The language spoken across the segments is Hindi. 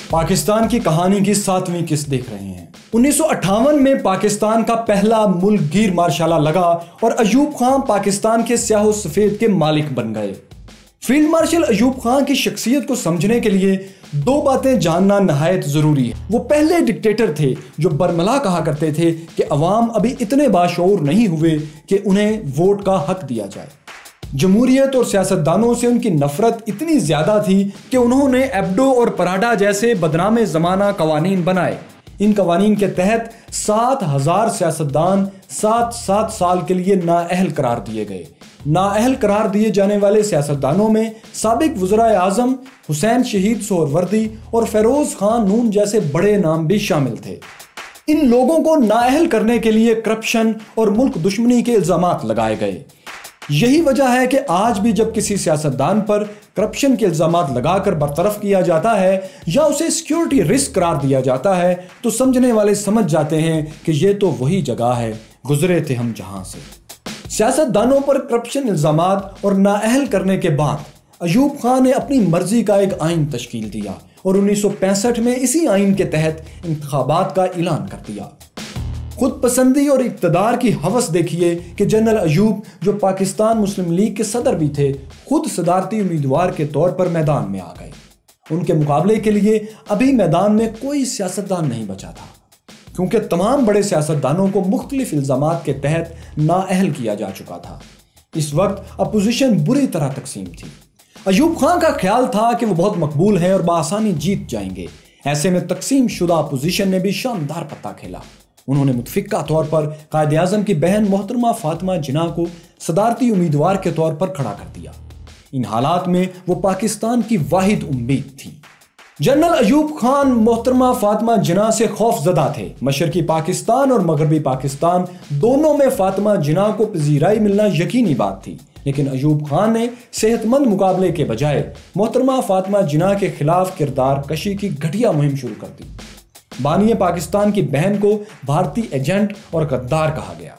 पाकिस्तान की कहानी की 7वीं किस्त देख रहे हैं। 1958 में पाकिस्तान का पहला मुल्क गिर मार्शाला लगा और अयूब खान पाकिस्तान के स्याह सफेद के मालिक बन गए। फील्ड मार्शल अयूब खान की शख्सियत को समझने के लिए दो बातें जानना नहायत जरूरी है। वो पहले डिक्टेटर थे जो बरमला कहा करते थे कि अवाम अभी इतने बाशऊर नहीं हुए कि उन्हें वोट का हक दिया जाए। जमहूरियत और सियासतदानों से उनकी नफरत इतनी ज्यादा थी कि उन्होंने एब्डो और पराडा जैसे बदनामे जमाना कवानीन बनाए। इन कवानीन के तहत 7,000 सियासतदान 7 साल के लिए नाअहल करार दिए गए। नाअहल करार दिए जाने वाले सियासतदानों में साबिक वज़राए आज़म हुसैन शहीद सोहरवर्दी और फेरोज खान नून जैसे बड़े नाम भी शामिल थे। इन लोगों को नाअहल करने के लिए करप्शन और मुल्क दुश्मनी के इल्जामात लगाए गए। यही वजह है कि आज भी जब किसी सियासतदान पर करप्शन के इल्जामात लगाकर बरतरफ किया जाता है या उसे सिक्योरिटी रिस्क करार दिया जाता है तो समझने वाले समझ जाते हैं कि ये तो वही जगह है, गुजरे थे हम जहां से। सियासतदानों पर करप्शन इल्जामात और नाअहल करने के बाद अयूब खान ने अपनी मर्जी का एक आइन तश्कील दिया और 1965 में इसी आइन के तहत इंतखाबात का ऐलान कर दिया। खुद पसंदी और इक़्तिदार की हवस देखिए कि जनरल अयूब, जो पाकिस्तान मुस्लिम लीग के सदर भी थे, खुद सदारती उम्मीदवार के तौर पर मैदान में आ गए। उनके मुकाबले के लिए अभी मैदान में कोई सियासतदान नहीं बचा था, क्योंकि तमाम बड़े सियासतदानों को मुख्तलिफ इल्जामात के तहत नाअहल किया जा चुका था। इस वक्त अपोजिशन बुरी तरह तकसीम थी। अयूब खान का ख्याल था कि वो बहुत मकबूल हैं और बआसानी जीत जाएंगे। ऐसे में तकसीम शुदा अपोजिशन ने भी शानदार पत्ता खेला। उन्होंने मुतफिका तौर पर कायदे आज़म की बहन मोहतरमा फातिमा जिन्ना को सदारती उम्मीदवार के तौर पर खड़ा कर दिया। इन हालात में वो पाकिस्तान की वाहिद उम्मीद थी। जनरल अयूब खान मोहतरमा फातिमा जिन्ना से खौफजदा थे। मशरकी पाकिस्तान और मगरबी पाकिस्तान दोनों में फातिमा जिन्ना को पजीराई मिलना यकीनी बात थी, लेकिन अयूब खान ने सेहतमंद मुकाबले के बजाय मोहतरमा फातिमा जिन्ना के खिलाफ किरदार कशी की घटिया मुहिम शुरू कर दी। बानिए पाकिस्तान की बहन को भारतीय एजेंट और गद्दार कहा गया।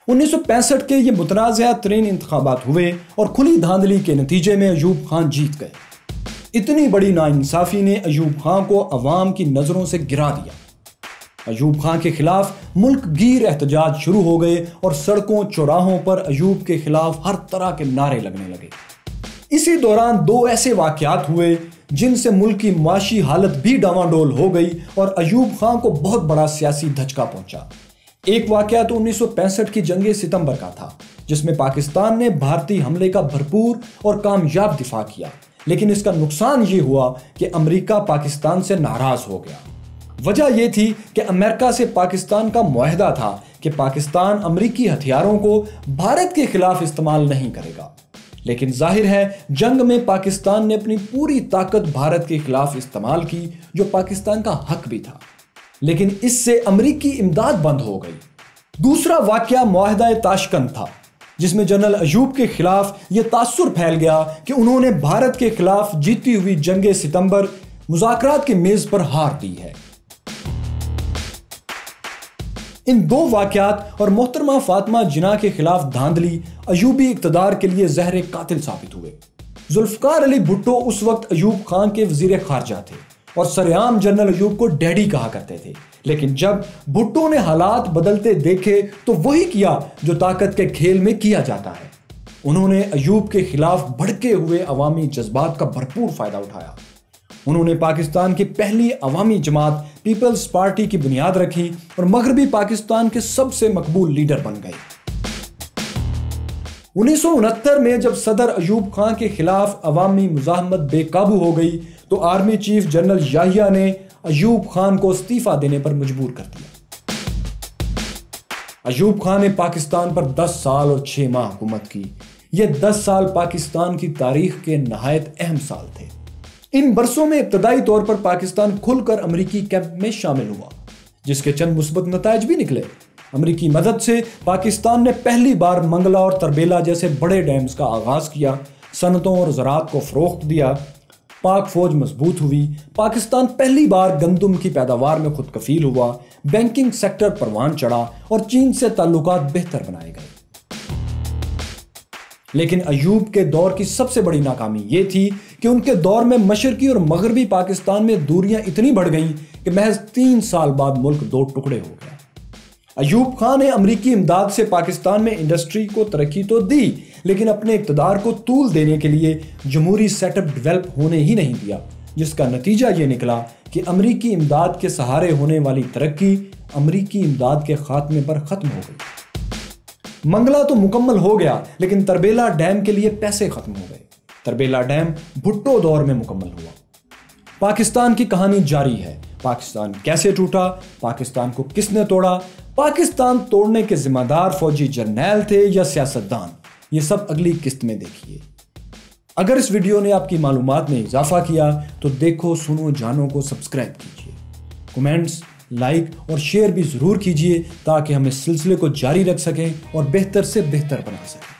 1965 के ये मुतनाज़ा तरीन इंतखाबात हुए और खुली धांधली के नतीजे में अयूब खान जीत गए। इतनी बड़ी नाइंसाफी ने अयूब खान को अवाम की नज़रों से गिरा दिया। अयूब खान के खिलाफ मुल्क गिर एहतजाज शुरू हो गए और सड़कों चौराहों पर अयूब के खिलाफ हर तरह के नारे लगने लगे। इसी दौरान दो ऐसे वाक़यात हुए जिनसे मुल्क की माशी हालत भी डावाडोल हो गई और अयूब खान को बहुत बड़ा सियासी धचका पहुंचा। एक वाक़या तो 1965 की जंग सितंबर का था, जिसमें पाकिस्तान ने भारतीय हमले का भरपूर और कामयाब दिफा किया, लेकिन इसका नुकसान ये हुआ कि अमेरिका पाकिस्तान से नाराज हो गया। वजह यह थी कि अमेरिका से पाकिस्तान का मुआहदा था कि पाकिस्तान अमेरिकी हथियारों को भारत के खिलाफ इस्तेमाल नहीं करेगा, लेकिन जाहिर है जंग में पाकिस्तान ने अपनी पूरी ताकत भारत के खिलाफ इस्तेमाल की, जो पाकिस्तान का हक भी था, लेकिन इससे अमेरिकी इमदाद बंद हो गई। दूसरा वाकया मुआहदा ताशकंद था, जिसमें जनरल अयूब के खिलाफ यह तासुर फैल गया कि उन्होंने भारत के खिलाफ जीती हुई जंग सितंबर मुज़ाकरात की मेज पर हार दी है। इन दो वाक़यात और मोहतरमा फातिमा जिन्ना के खिलाफ धांधली अयूबी इक़्तिदार के लिए ज़हर कातिल साबित हुए। जुल्फ़िकार अली भुट्टो उस वक्त अयूब खान के वज़ीर ख़ारजा थे और सरेआम जनरल अयूब को डैडी कहा करते थे, लेकिन जब भुट्टो ने हालात बदलते देखे तो वही किया जो ताकत के खेल में किया जाता है। उन्होंने अयूब के खिलाफ भड़के हुए अवामी जज्बात का भरपूर फ़ायदा उठाया। उन्होंने पाकिस्तान की पहली अवामी जमात पीपल्स पार्टी की बुनियाद रखी और मगरबी पाकिस्तान के सबसे मकबूल लीडर बन गए। 1969 में जब सदर अयूब खान के खिलाफ अवामी मुजाहमत बेकाबू हो गई तो आर्मी चीफ जनरल याहिया ने अयूब खान को इस्तीफा देने पर मजबूर कर दिया। अयूब खान ने पाकिस्तान पर 10 साल और 6 माह हुकूमत की। यह 10 साल पाकिस्तान की तारीख के नहायत अहम साल थे। इन बरसों में इब्तदाई तौर पर पाकिस्तान खुलकर अमरीकी कैंप में शामिल हुआ, जिसके चंद मुस्बत नताइज भी निकले। अमरीकी मदद से पाकिस्तान ने पहली बार मंगला और तरबेला जैसे बड़े डैम्स का आगाज किया, सनतों और ज़राअत को फ़रोख्त दिया, पाक फौज मजबूत हुई, पाकिस्तान पहली बार गंदम की पैदावार में खुद कफील हुआ, बैंकिंग सेक्टर परवान चढ़ा और चीन से ताल्लुकात बेहतर बनाए गए। लेकिन अयूब के दौर की सबसे बड़ी नाकामी यह थी कि उनके दौर में मशरकी और मगरबी पाकिस्तान में दूरियां इतनी बढ़ गईं कि महज 3 साल बाद मुल्क 2 टुकड़े हो गया। अयूब खान ने अमरीकी इमदाद से पाकिस्तान में इंडस्ट्री को तरक्की तो दी, लेकिन अपने इक़्तिदार को तूल देने के लिए जमहूरी सेटअप डेवलप होने ही नहीं दिया, जिसका नतीजा ये निकला कि अमरीकी इमदाद के सहारे होने वाली तरक्की अमरीकी इमदाद के खात्मे पर खत्म हो गई। मंगला तो मुकम्मल हो गया, लेकिन तरबेला डैम के लिए पैसे खत्म हो गए। तरबेला डैम भुट्टो दौर में मुकम्मल हुआ। पाकिस्तान की कहानी जारी है। पाकिस्तान कैसे टूटा, पाकिस्तान को किसने तोड़ा, पाकिस्तान तोड़ने के जिम्मेदार फौजी जर्नैल थे या सियासतदान, ये सब अगली किस्त में देखिए। अगर इस वीडियो ने आपकी मालूमात में इजाफा किया तो देखो सुनो जानो को सब्सक्राइब कीजिए, कमेंट्स, लाइक और शेयर भी जरूर कीजिए ताकि हम इस सिलसिले को जारी रख सकें और बेहतर से बेहतर बना सकें।